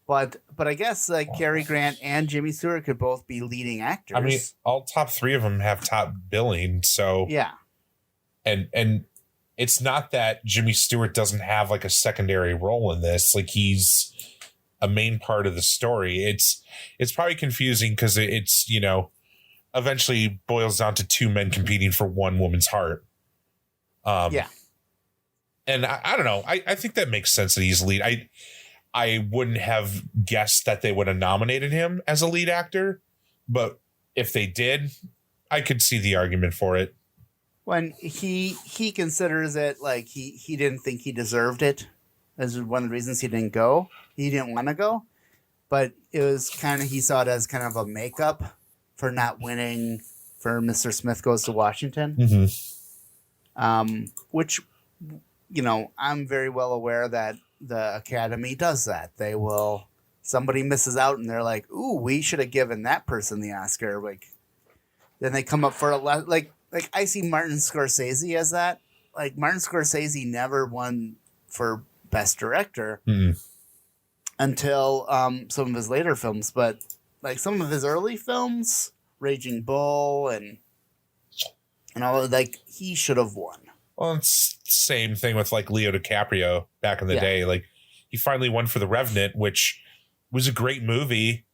But I guess like Cary Grant and Jimmy Stewart could both be leading actors. I mean, all top three of them have top billing, so yeah. And it's not that Jimmy Stewart doesn't have like a secondary role in this. Like, he's a main part of the story. It's probably confusing because it's, eventually boils down to two men competing for one woman's heart. Yeah. And I don't know. I think that makes sense that he's lead. I wouldn't have guessed that they would have nominated him as a lead actor, but if they did, I could see the argument for it. When he considers it like he didn't think he deserved it, as one of the reasons he didn't go. He didn't want to go, but it was he saw it as kind of a makeup for not winning for Mr. Smith Goes to Washington. Which, I'm very well aware that the Academy does that. Somebody misses out and they're like, ooh, we should have given that person the Oscar. Like, then they come up for like I see Martin Scorsese as that. Like, Martin Scorsese never won for Best Director until some of his later films, but like some of his early films, Raging Bull and all, like, he should have won. Well, it's the same thing with like Leo DiCaprio back in the day. Like, he finally won for The Revenant, which was a great movie,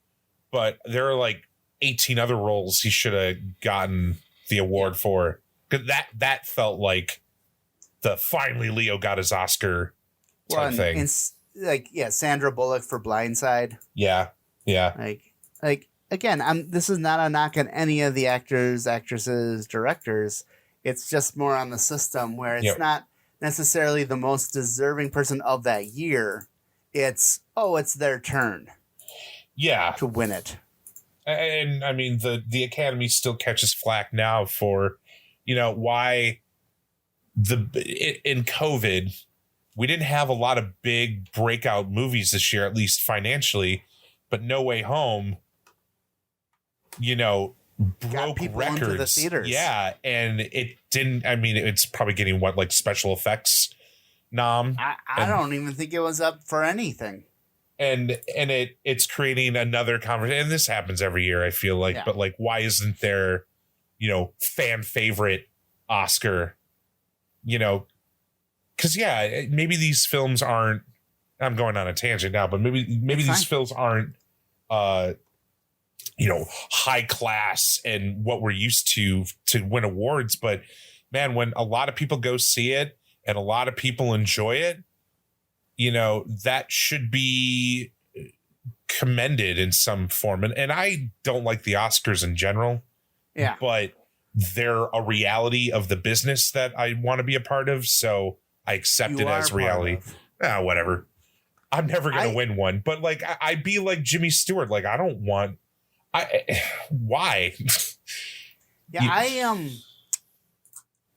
but there are like 18 other roles he should have gotten the award for. 'Cause that felt like the finally Leo got his Oscar type thing. And Sandra Bullock for Blindside. Yeah. Like again, this is not a knock on any of the actors, actresses, directors. It's just more on the system where it's not necessarily the most deserving person of that year. It's their turn. Yeah. To win it. And I mean, the Academy still catches flack now for, why in COVID, we didn't have a lot of big breakout movies this year, at least financially, but No Way Home, got broke people records. into the theaters. Yeah, and it didn't. I mean, it's probably getting what, like, special effects nom. I don't even think it was up for anything. And it's creating another conversation. And this happens every year, I feel like. Yeah. But like, why isn't there, fan favorite Oscar? Because maybe these films aren't. I'm going on a tangent now, but maybe these films aren't, high class and what we're used to win awards. But man, when a lot of people go see it and a lot of people enjoy it, that should be commended in some form. And I don't like the Oscars in general. Yeah. But they're a reality of the business that I want to be a part of. So I accept it as reality. Whatever. I'm never going to win one. But like, I'd be like Jimmy Stewart. Like, I don't want. Why? Yeah,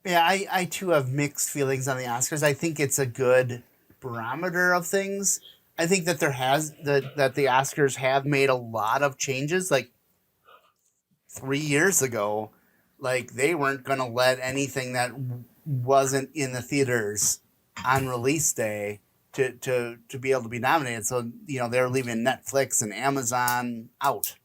I too have mixed feelings on the Oscars. I think it's a good barometer of things. I think that that the Oscars have made a lot of changes. Like 3 years ago, like they weren't going to let anything that wasn't in the theaters on release day to be able to be nominated. So, they were leaving Netflix and Amazon out,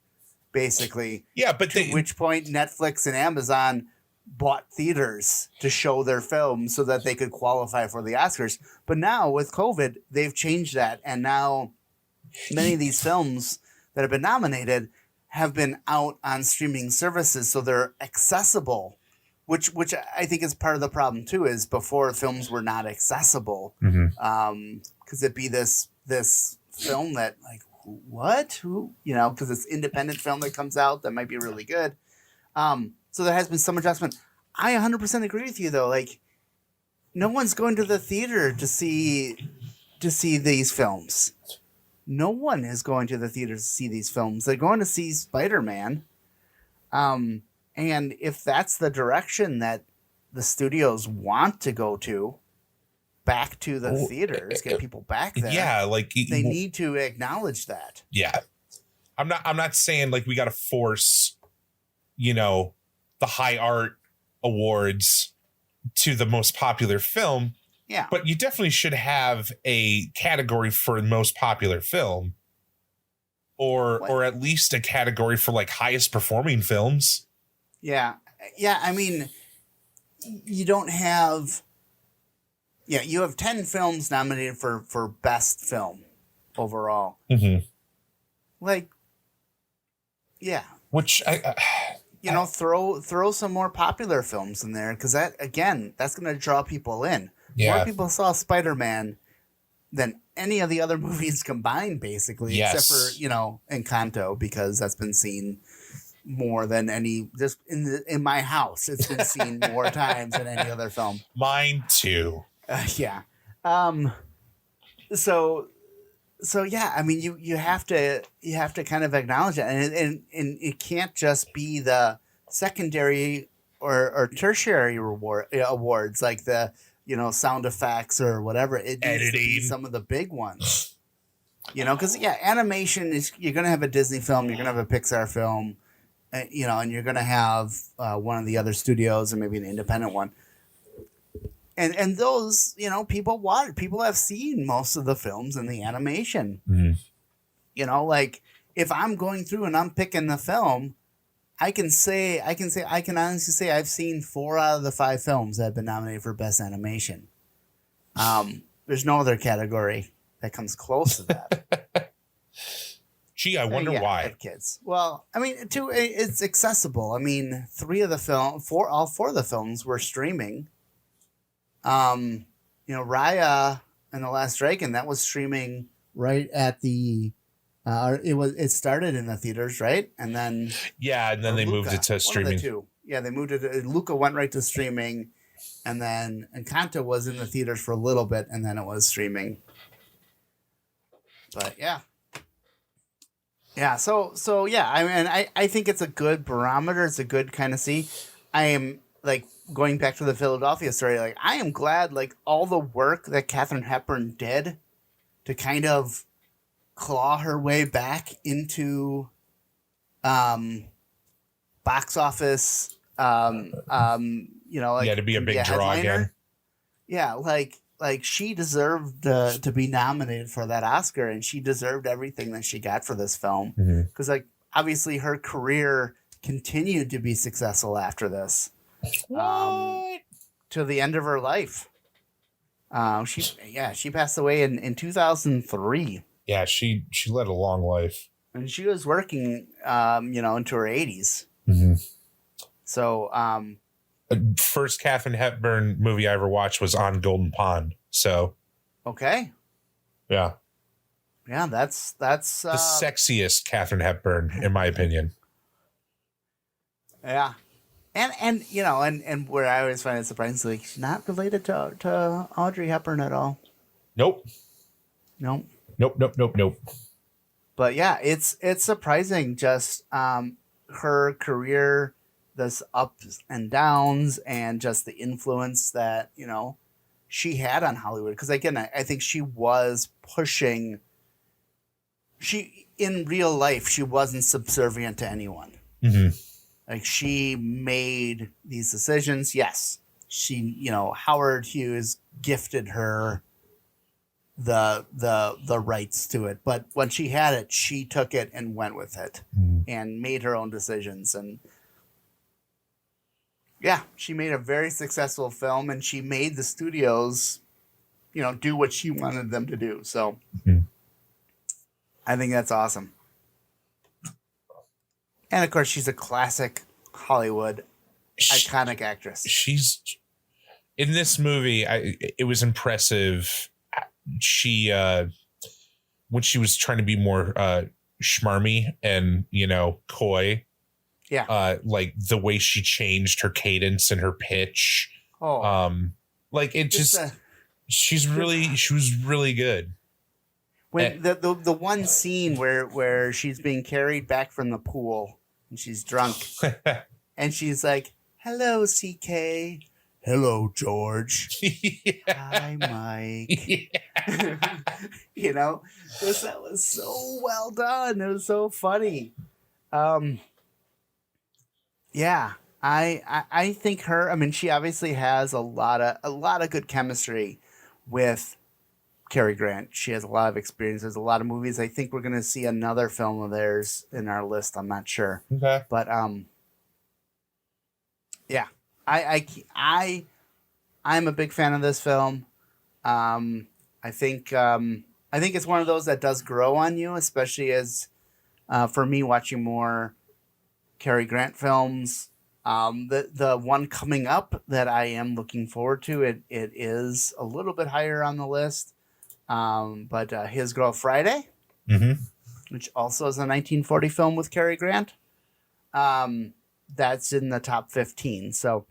basically. Yeah, but at which point Netflix and Amazon bought theaters to show their films so that they could qualify for the Oscars. But now with COVID, they've changed that. And now many of these films that have been nominated have been out on streaming services. So they're accessible, which I think is part of the problem too, is before films were not accessible. Cause it'd be this film that like, what, who, cause it's independent film that comes out that might be really good. So there has been some adjustment. I 100% agree with you though. Like no one's going to the theater to see these films. No one is going to the theater to see these films. They're going to see Spider-Man. And if that's the direction that the studios want to go to, back to the theaters, get people back there. Yeah, like they need to acknowledge that. Yeah. I'm not saying like we got to force, the high art awards to the most popular film. Yeah. But you definitely should have a category for most popular film or at least a category for like highest performing films. Yeah. Yeah. I mean, you don't have, you have 10 films nominated for best film overall. Mm-hmm. Like, yeah. Which throw some more popular films in there. Cause that's going to draw people in. Yeah. More people saw Spider-Man than any of the other movies combined, basically, yes. except for, Encanto, because that's been seen more than any, just in my house. It's been seen more times than any other film. Mine too. Yeah. So yeah, I mean, you have to kind of acknowledge it, and it can't just be the secondary or tertiary awards like the sound effects or whatever. It needs to be some of the big ones. Because animation is, you're gonna have a Disney film, you're gonna have a Pixar film, and you're gonna have one of the other studios and maybe an independent one. And those, people have seen most of the films in the animation. Mm-hmm. Like if I'm going through and I'm picking the film, I can honestly say I've seen 4 out of the 5 films that have been nominated for best animation. There's no other category that comes close to that. Gee, I wonder why. Kids. Well, I mean, it's accessible. I mean, all 4 of the films were streaming. Raya and the Last Dragon, that was streaming right at the it started in the theaters, right? And then they moved it to streaming. They moved it. Luca went right to streaming, and then Encanto was in the theaters for a little bit, and then it was streaming. But yeah. So yeah. I mean, I think it's a good barometer. It's a good kind of see. I am like going back to the Philadelphia story. Like I am glad like all the work that Kathryn Hepburn did to kind of claw her way back into box office. Like, to be a big draw headliner. again. Yeah, like she deserved to be nominated for that Oscar, and she deserved everything that she got for this film. Because like obviously her career continued to be successful after this. To the end of her life. She passed away in 2003. Yeah, she led a long life. And she was working into her 80s. So First Kathryn Hepburn movie I ever watched was On Golden Pond. So okay. Yeah. Yeah, that's the sexiest Kathryn Hepburn, in my opinion. Yeah. And where I always find it surprising, like she's not related to Audrey Hepburn at all. Nope. But yeah, it's surprising just her career, this ups and downs, and just the influence that she had on Hollywood. Because again, I think she was pushing. She in real life, she wasn't subservient to anyone. Like she made these decisions. Yes, she, Howard Hughes gifted her the rights to it, but when she had it, she took it and went with it and made her own decisions. And yeah, she made a very successful film, and she made the studios, do what she wanted them to do. So I think that's awesome. And of course, she's a classic Hollywood iconic actress. She's in this movie. It was impressive. She when she was trying to be more schmarmy and coy. Yeah. Like the way she changed her cadence and her pitch. Like it just she was really good. When the one scene where she's being carried back from the pool and she's drunk and she's like, "Hello, CK. Hello, George. Hi, Mike." Yeah. That was so well done. It was so funny. Yeah, I think her. I mean, she obviously has a lot of good chemistry with Cary Grant. She has a lot of experience. There's a lot of movies. I think we're going to see another film of theirs in our list. I'm not sure. Okay. But yeah, I'm a big fan of this film. I think it's one of those that does grow on you, especially as for me watching more Cary Grant films. The one coming up that I am looking forward to, it is a little bit higher on the list. But His Girl Friday, which also is a 1940 film with Cary Grant, that's in the top 15. So,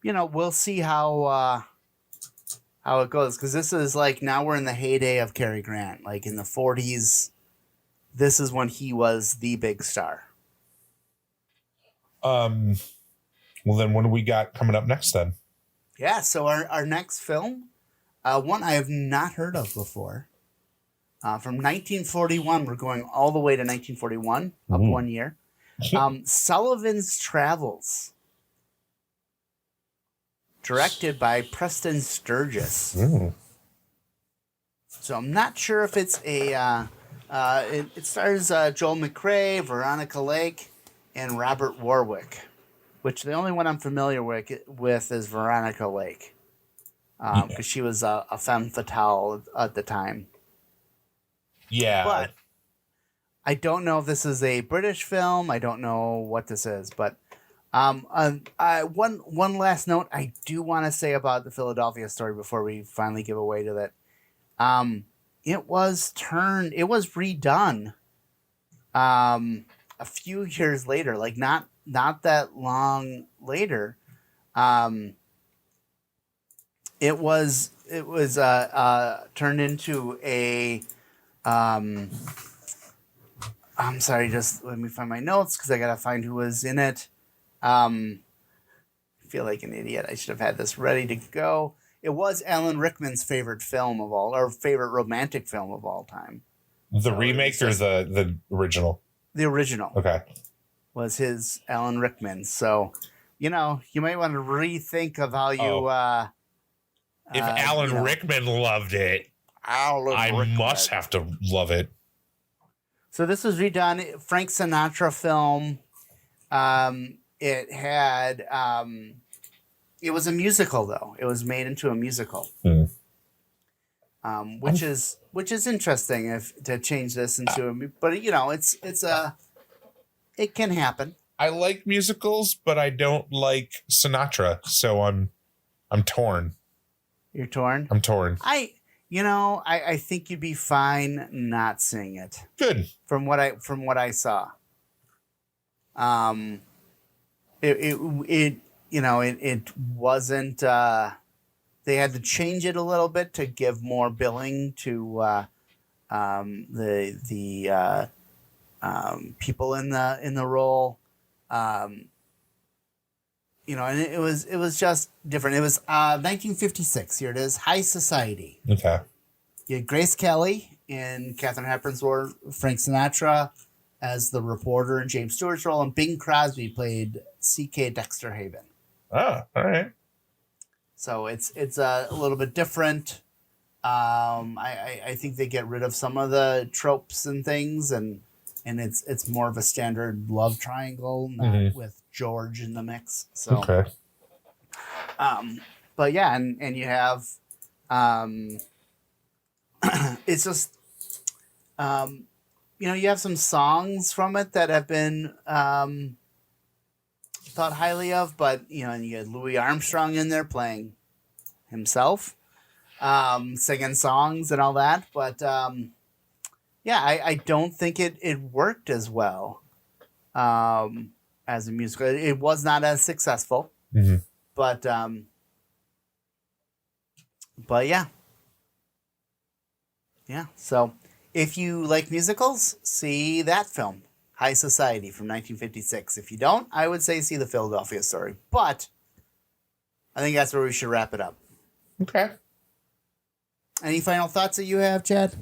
we'll see how it goes, because this is like, now we're in the heyday of Cary Grant. Like in the 40s, this is when he was the big star. Well, then what do we got coming up next then? Yeah, so our next film, one I have not heard of before. From 1941, we're going all the way to 1941, up 1 year. Sullivan's Travels. Directed by Preston Sturges. So I'm not sure if it's a... it stars Joel McCrea, Veronica Lake, and Robert Warwick, which the only one I'm familiar with is Veronica Lake. Because she was a femme fatale at the time. Yeah. But I don't know if this is a British film. I don't know what this is. But one last note I do want to say about the Philadelphia story before we finally give away to that. It was redone a few years later, like not that long later. It was turned into a I'm sorry, just let me find my notes because I gotta find who was in it. I feel like an idiot. I should have had this ready to go. It was Alan Rickman's favorite romantic film of all time. The remake or the original? The original. Okay. was his Alan Rickman. So, you might want to rethink of how you. If Alan Rickman loved it, I must have to love it. So this was redone, Frank Sinatra film. It had, it was a musical though. It was made into a musical, which is interesting to change this into a. But it can happen. I like musicals, but I don't like Sinatra, so I'm torn. You're torn? I'm torn. I think you'd be fine not seeing it. Good. From what I saw. It wasn't they had to change it a little bit to give more billing to the people in the role. And it was just different. It was 1956. Here it is, High Society. Okay. You had Grace Kelly in Kathryn Hepburn's role, Frank Sinatra as the reporter in James Stewart's role, and Bing Crosby played C.K. Dexter Haven. Oh, all right. So it's a little bit different. I think they get rid of some of the tropes and things, and it's more of a standard love triangle, not with George in the mix. So okay. But yeah, and you have it's just you have some songs from it that have been thought highly of, but and you had Louis Armstrong in there playing himself, singing songs and all that, but I don't think it worked as well as a musical. It was not as successful, but yeah. So if you like musicals, see that film, High Society from 1956. If you don't, I would say see the Philadelphia Story. But I think that's where we should wrap it up. Okay. Any final thoughts that you have, Chad?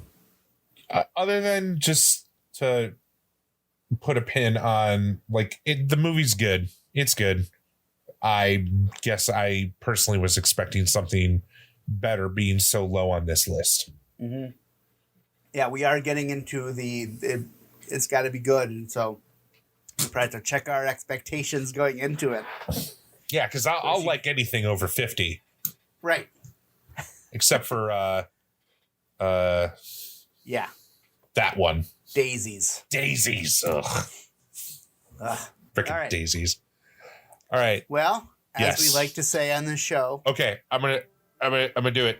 Other than just to put a pin on, the movie's good. It's good. I guess I personally was expecting something better being so low on this list. Mm-hmm. Yeah, we are getting into it's got to be good. And so we probably have to check our expectations going into it. Yeah, because I'll like anything over 50. Right. Except for, yeah. That one. Daisies. Ugh. Frickin' right. daisies. All right. Well, as we like to say on this show. Okay, I'm gonna do it.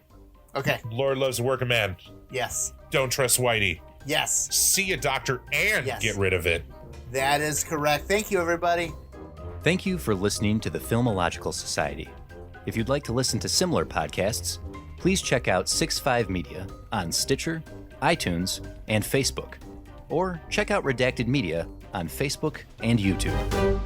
Okay. Lord loves a working man. Yes. Don't trust Whitey. Yes. See a doctor and get rid of it. That is correct. Thank you, everybody. Thank you for listening to the Filmological Society. If you'd like to listen to similar podcasts, please check out 65 Media on Stitcher, iTunes, and Facebook. Or check out Redacted Media on Facebook and YouTube.